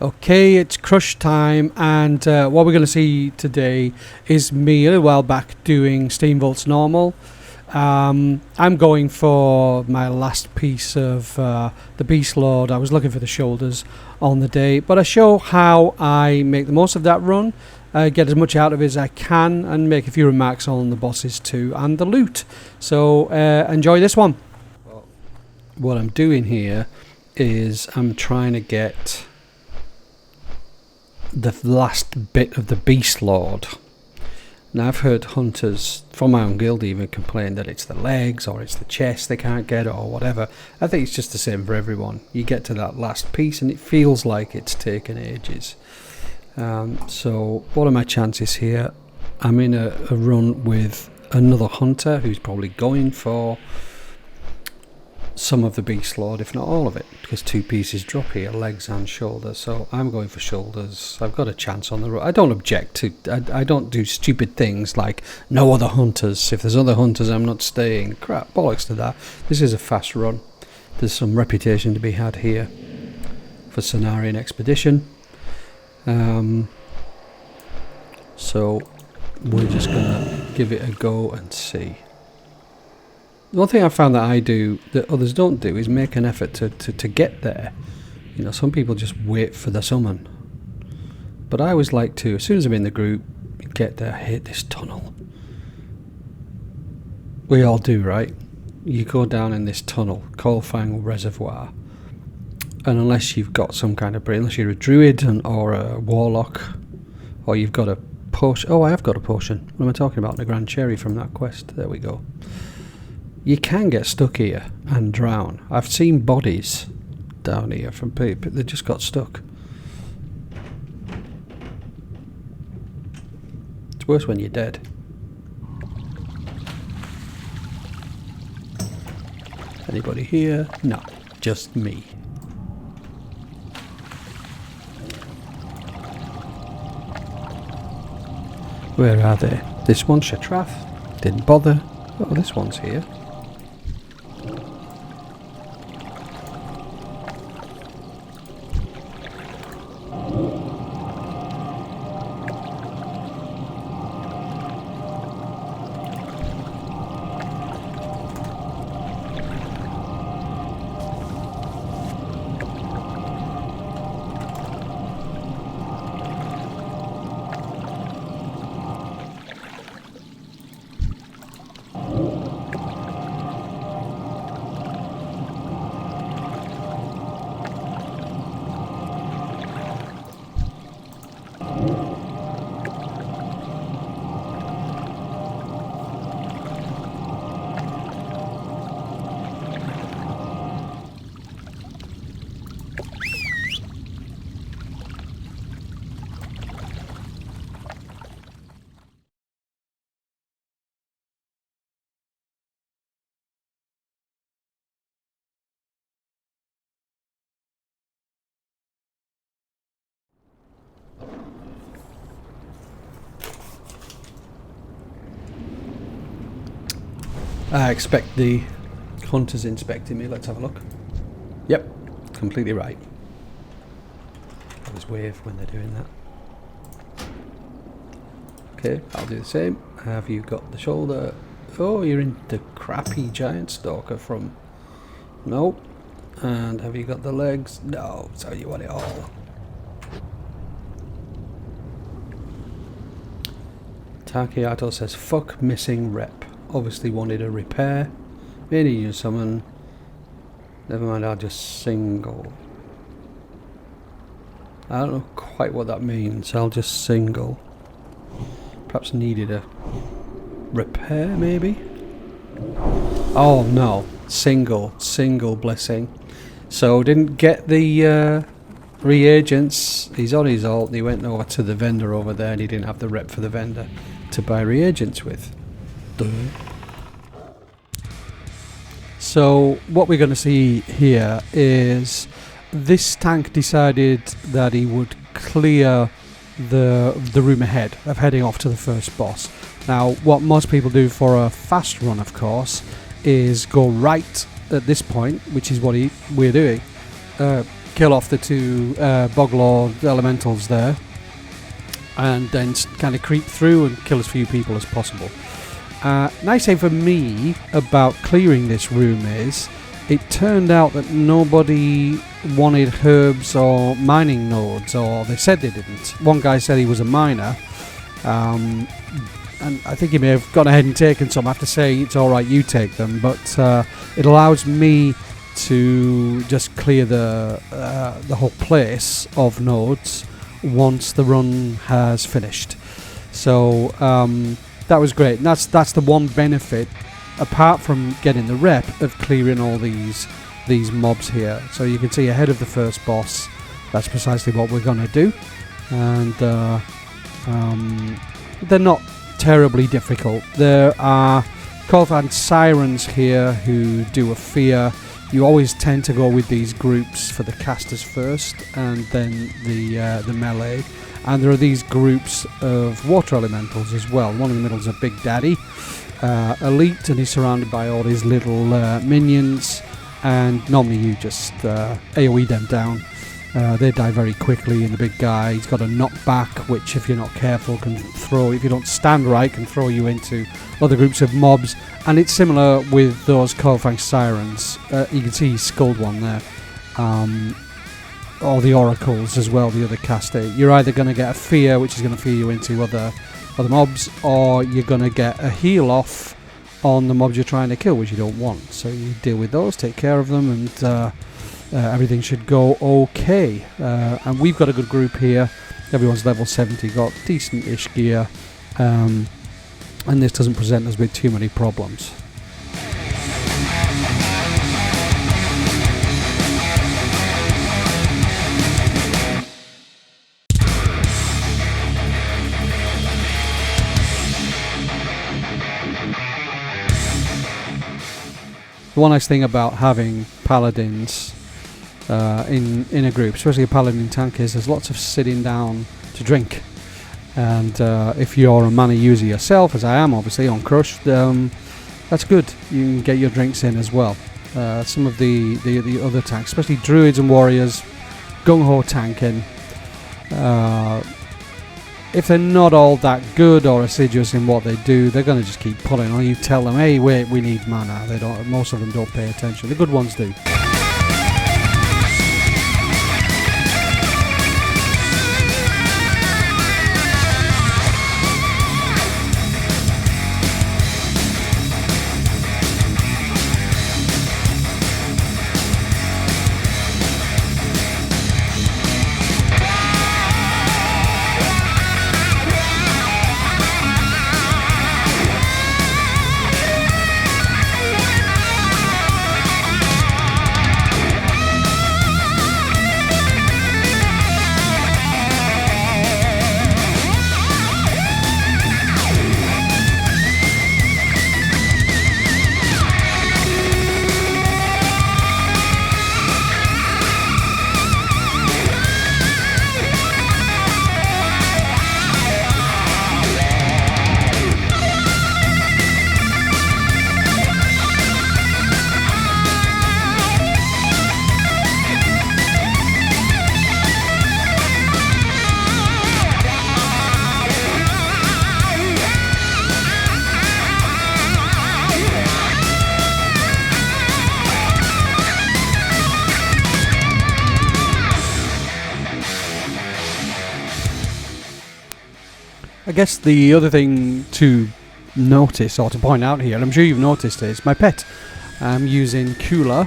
Okay, it's crush time, and what we're going to see today is me a little while back doing Steamvaults Normal. I'm going for my last piece of the Beast Lord. I was looking for the shoulders on the day, but I show how I make the most of that run, get as much out of it as I can, and make a few remarks on the bosses too, and the loot. So enjoy this one. What I'm doing here is I'm trying to get the last bit of the Beast Lord. Now I've heard hunters from my own guild even complain that it's the legs or it's the chest they can't get or whatever. I think it's just the same for everyone. You get to that last piece and it feels like it's taken ages. So what are my chances here? I'm in a run with another hunter who's probably going for some of the Beast Lord, if not all of it, because two pieces drop here, legs and shoulders. So I'm going for shoulders. I've got a chance on the road. I don't object to, I don't do stupid things like no other hunters. If there's other hunters, I'm not staying. Crap, bollocks to that. This is a fast run. There's some reputation to be had here for Cenarian Expedition. So we're just gonna give it a go and see. The one thing I found that I do that others don't do is make an effort to get there. You know, some people just wait for the summon. But I always like to, as soon as I'm in the group, get there, hit this tunnel. We all do, right? You go down in this tunnel, Coalfang Reservoir. And unless you've got some kind of brain, unless you're a druid or a warlock, or you've got a potion. Oh, I have got a potion. What am I talking about? The Grand Cherry from that quest. There we go. You can get stuck here and drown. I've seen bodies down here from people that just got stuck. It's worse when you're dead. Anybody here? No, just me. Where are they? This one's Shatrath. Didn't bother. Oh, this one's here. I expect the hunters inspecting me. Let's have a look. Yep, completely right. I always wave when they're doing that. Okay, I'll do the same. Have you got the shoulder? Oh, you're in the crappy giant stalker from... No. And have you got the legs? No, so you want it all. Takiato says, fuck missing rep. Obviously wanted a repair. Maybe you summon. Never mind, I'll just single. I don't know quite what that means. I'll just single. Perhaps needed a repair, maybe? Oh no, single blessing. So didn't get the reagents. He's on his alt. He went over to the vendor over there and he didn't have the rep for the vendor to buy reagents with. So what we're going to see here is this tank decided that he would clear the room ahead of heading off to the first boss. Now what most people do for a fast run, of course, is go right at this point, which is what we're doing. kill off the two Boglord elementals there, and then kind of creep through and kill as few people as possible. Nice thing for me about clearing this room is it turned out that nobody wanted herbs or mining nodes, or they said they didn't. One guy said he was a miner, and I think he may have gone ahead and taken some. I have to say it's alright, you take them, but it allows me to just clear the whole place of nodes once the run has finished. So that was great. And that's the one benefit, apart from getting the rep, of clearing all these mobs here. So you can see ahead of the first boss, that's precisely what we're going to do. And they're not terribly difficult. There are Kolfan Sirens here who do a fear. You always tend to go with these groups for the casters first, and then the melee. And there are these groups of water elementals as well. One in the middle is a big daddy, elite, and he's surrounded by all his little minions. And normally you just AoE them down. They die very quickly, and the big guy, he's got a knockback, which if you're not careful can throw, if you don't stand right, can throw you into other groups of mobs. And it's similar with those Kolfang Sirens. You can see he skulled one there. Or the Oracles as well, the other caster. You're either going to get a fear, which is going to fear you into other mobs, or you're going to get a heal off on the mobs you're trying to kill, which you don't want. So you deal with those, take care of them, and everything should go okay. And we've got a good group here. Everyone's level 70, got decent-ish gear, and this doesn't present us with too many problems. The one nice thing about having paladins in a group, especially a paladin tank, is there's lots of sitting down to drink. And if you're a mana user yourself, as I am obviously on Crush, that's good. You can get your drinks in as well. Some of the other tanks, especially druids and warriors, gung-ho tanking, if they're not all that good or assiduous in what they do, they're going to just keep pulling on. You tell them, hey, wait, we need mana. They don't. Most of them don't pay attention. The good ones do. I guess the other thing to notice or to point out here, and I'm sure you've noticed, is my pet. I'm using Kula,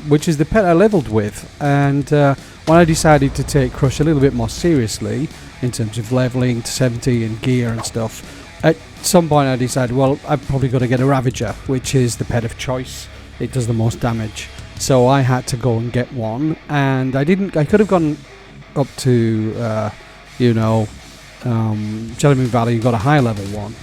which is the pet I leveled with, and when I decided to take Crush a little bit more seriously in terms of leveling to 70 and gear and stuff, at some point I decided, well, I've probably got to get a Ravager, which is the pet of choice. It does the most damage. So I had to go and get one, and I could have gone up to, Jellymoon Valley and got a high level one,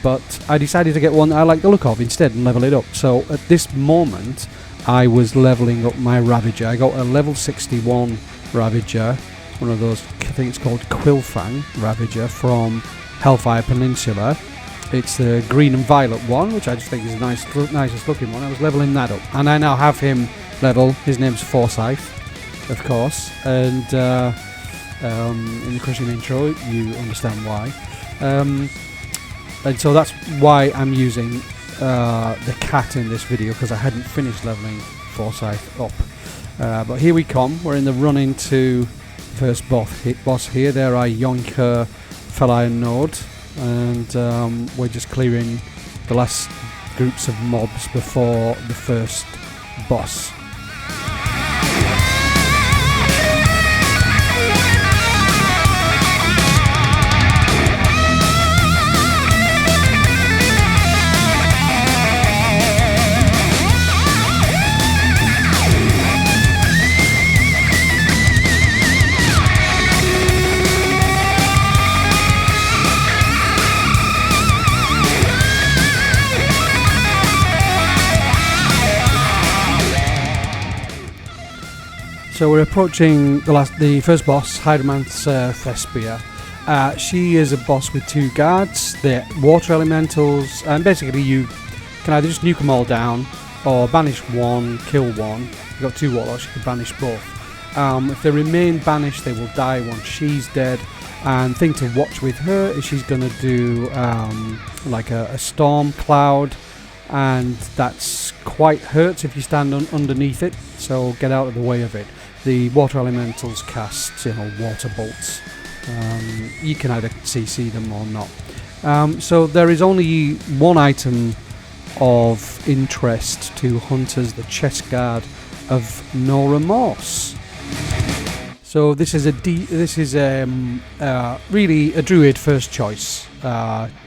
but I decided to get one that I like the look of instead and level it up. So at this moment I was leveling up my Ravager. I got a level 61 Ravager, one of those, I think it's called Quillfang Ravager from Hellfire Peninsula. It's the green and violet one, which I just think is the nicest looking one. I was leveling that up, and I now have him level. His name's Forsyth, of course, and in the Crúshim intro you understand why. And so that's why I'm using the cat in this video, because I hadn't finished leveling Forsyth up. But here we come, we're in the run into first boss here. There I yoinker Felion Node, and we're just clearing the last groups of mobs before the first boss. So we're approaching the first boss, Hydromancer Thespia. She is a boss with 2 guards. They're water elementals, and basically you can either just nuke them all down, or banish one, kill one. You've got 2 warlords, you can banish both. If they remain banished, they will die once she's dead. And thing to watch with her is she's going to do like a storm cloud, and that's quite hurts if you stand underneath it. So get out of the way of it. The water elementals cast, water bolts. You can either CC them or not. So there is only one item of interest to hunters: the chest guard of No Remorse. So this is really a druid first choice.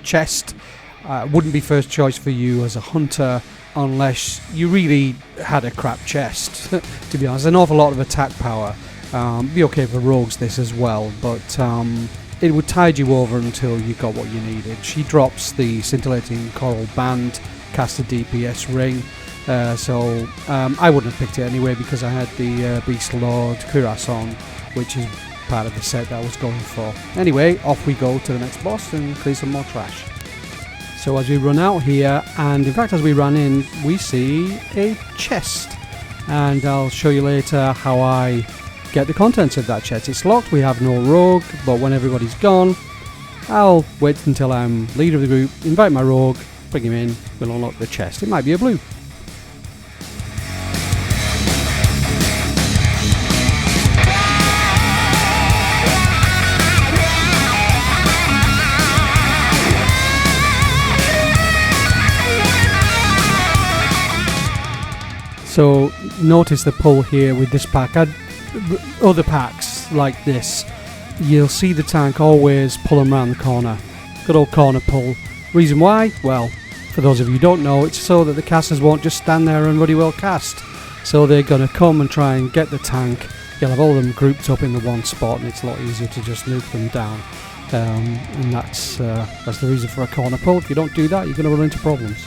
Chest wouldn't be first choice for you as a hunter unless you really had a crap chest. To be honest, an awful lot of attack power. Be okay for rogues this as well, but it would tide you over until you got what you needed. She drops the scintillating coral band, cast a DPS ring, so I wouldn't have picked it anyway because I had the Beast Lord Kalithresh on, which is part of the set that I was going for. Anyway, off we go to the next boss and clear some more trash. So as we run out here, and in fact as we run in, we see a chest, and I'll show you later how I get the contents of that chest. It's locked, we have no rogue, but when everybody's gone, I'll wait until I'm leader of the group, invite my rogue, bring him in, we'll unlock the chest. It might be a blue. So notice the pull here with this pack. Other packs like this, you'll see the tank always pull them around the corner. Good old corner pull. Reason why? Well, for those of you who don't know, it's so that the casters won't just stand there and ruddy well cast. So they're going to come and try and get the tank. You'll have all of them grouped up in the one spot, and it's a lot easier to just nuke them down. And that's the reason for a corner pull. If you don't do that, you're going to run into problems.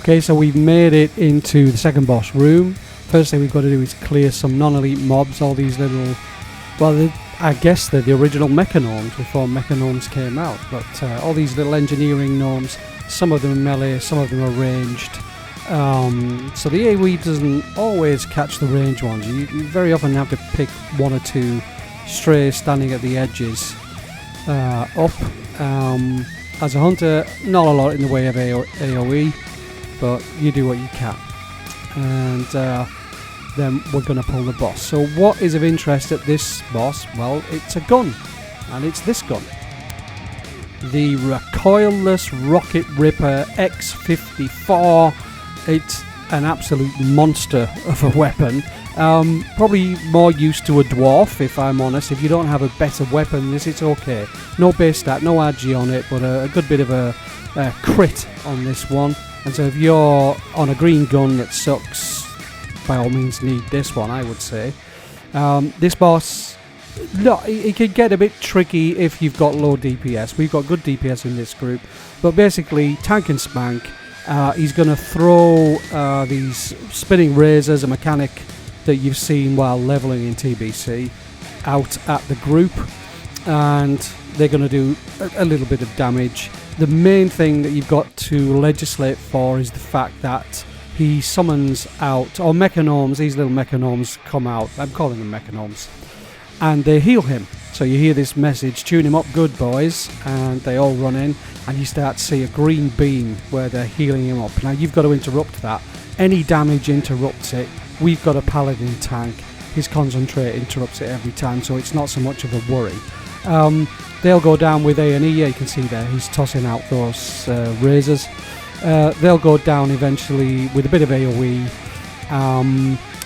Okay, so we've made it into the second boss room. First thing we've got to do is clear some non-elite mobs, all these little... Well, I guess they're the original mecha gnomes before mecha gnomes came out, but all these little engineering gnomes, some of them are melee, some of them are ranged. So the AoE doesn't always catch the range ones. You very often have to pick one or two strays standing at the edges up. As a hunter, not a lot in the way of AoE, but you do what you can. And then we're going to pull the boss. So what is of interest at this boss? Well, it's a gun, and it's this gun. The recoilless Rocket Ripper X54. It's an absolute monster of a weapon. Probably more used to a dwarf, if I'm honest. If you don't have a better weapon than this, it's okay. No base stat, no agi on it, but a good bit of a crit on this one. And so if you're on a green gun that sucks, by all means need this one, I would say. This boss, no, it can get a bit tricky if you've got low DPS. We've got good DPS in this group, but basically tank and spank. He's going to throw these spinning razors, a mechanic that you've seen while leveling in TBC, out at the group, and they're going to do a little bit of damage. The main thing that you've got to legislate for is the fact that he summons out, or mechanomes, these little mechanomes come out, I'm calling them mechanomes, and they heal him. So you hear this message, tune him up good boys, and they all run in, and you start to see a green beam where they're healing him up. Now you've got to interrupt that. Any damage interrupts it. We've got a paladin tank. His concentrate interrupts it every time, so it's not so much of a worry. They'll go down with A&E, yeah, you can see there, he's tossing out those razors. They'll go down eventually with a bit of AoE.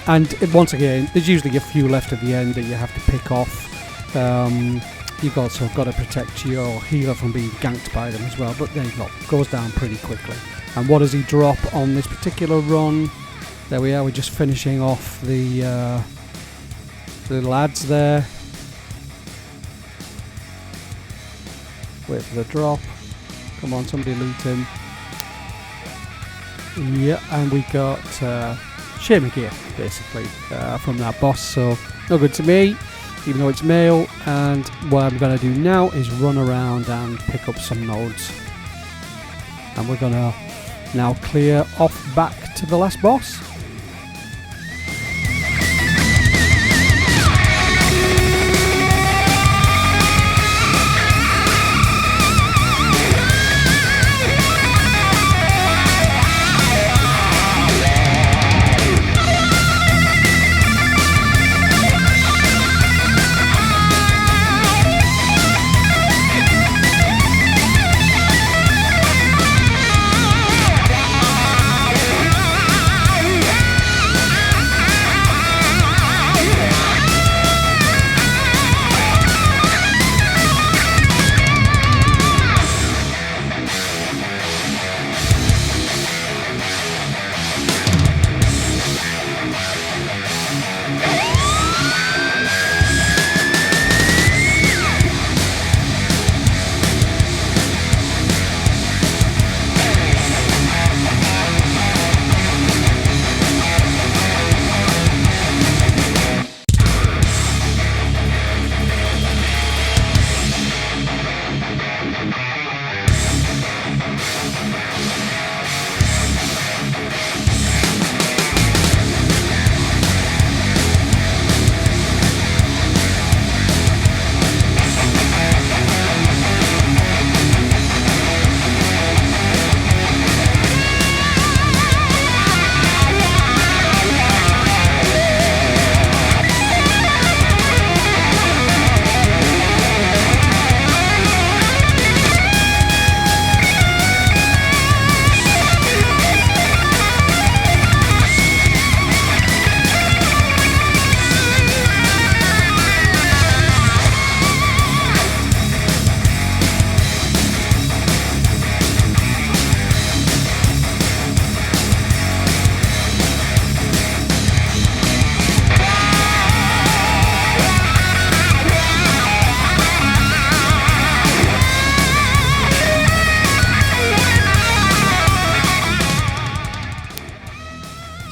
And once again, there's usually a few left at the end that you have to pick off. You've also got to protect your healer from being ganked by them as well, but there you go, goes down pretty quickly. And what does he drop on this particular run? There we are, we're just finishing off the lads there. Wait for the drop. Come on, somebody loot him. Yeah, and we got shame gear basically from that boss, so no good to me, even though it's male. And what I'm going to do now is run around and pick up some nodes, and we're going to now clear off back to the last boss.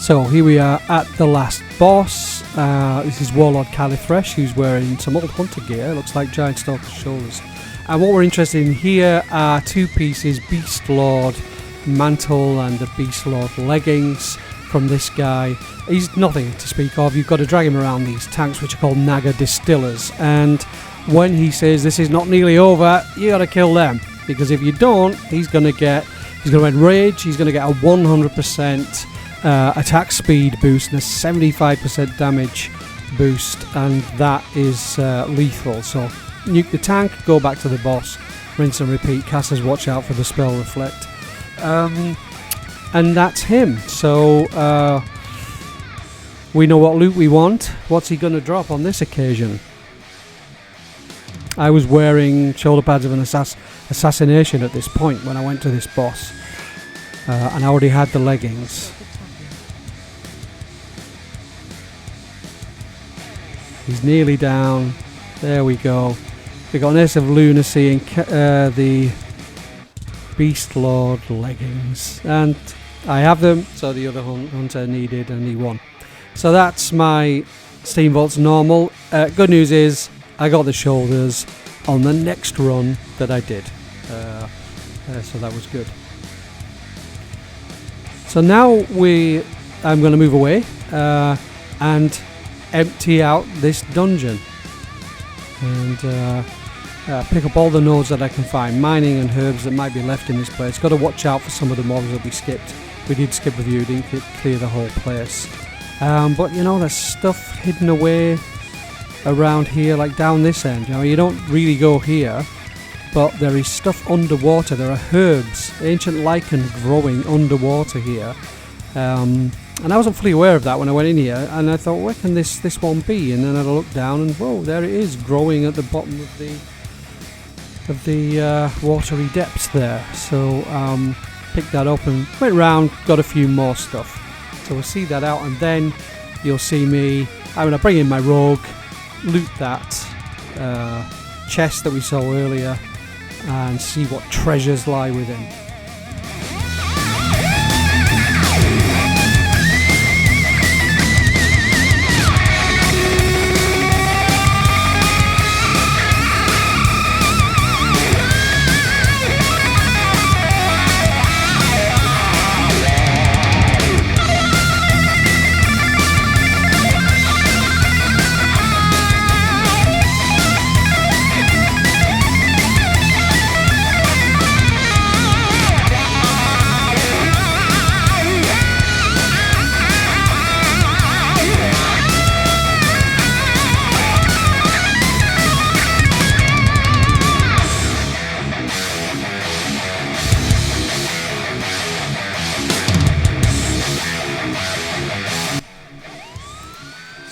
So here we are at the last boss. This is Warlord Kalithresh, who's wearing some old hunter gear. Looks like giant stalker shoulders. And what we're interested in here are two pieces, Beast Lord Mantle and the Beast Lord leggings from this guy. He's nothing to speak of. You've got to drag him around these tanks, which are called Naga Distillers. And when he says this is not nearly over, you got to kill them, because if you don't, he's going to enrage. He's going to get a 100% attack speed boost and a 75% damage boost, and that is lethal. So nuke the tank, go back to the boss, rinse and repeat. Casters watch out for the spell reflect, and that's him. So we know what loot we want. What's he going to drop on this occasion? I was wearing shoulder pads of an assassination at this point when I went to this boss, and I already had the leggings. He's nearly down. There we go. We got an Ace of Lunacy and the Beast Lord leggings, and I have them. So the other hunter needed, and he won. So that's my Steamvaults Normal. Good news is I got the shoulders on the next run that I did. So that was good. So now I'm going to move away and empty out this dungeon and pick up all the nodes that I can find, mining and herbs that might be left in this place. Got to watch out for some of the mobs that we skipped. We did skip a few, didn't clear the whole place. But you know, there's stuff hidden away around here, like down this end. You know, you don't really go here, but there is stuff underwater. There are herbs, ancient lichen growing underwater here. And I wasn't fully aware of that when I went in here, and I thought, where can this one be? And then I looked down, and whoa, there it is, growing at the bottom of the watery depths there. So picked that up and went around, got a few more stuff. So we'll see that out, and then you'll see me. I'm going to bring in my rogue, loot that chest that we saw earlier, and see what treasures lie within.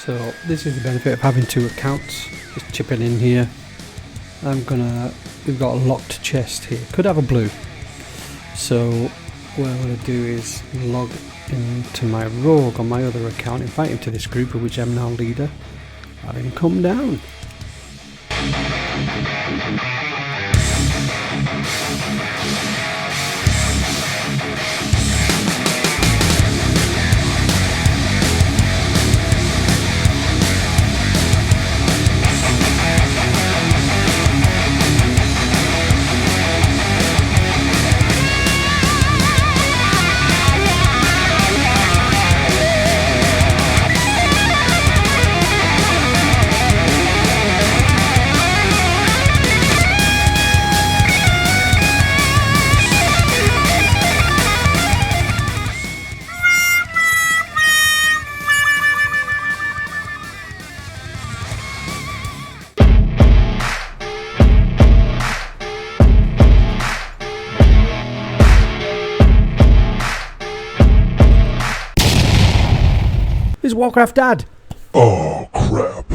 So this is the benefit of having two accounts. Just chipping in here. We've got a locked chest here. Could have a blue. So what I'm going to do is log into my rogue on my other account, invite him to this group of which I'm now leader. Have him come down. Is Warcraft Dad? Oh crap.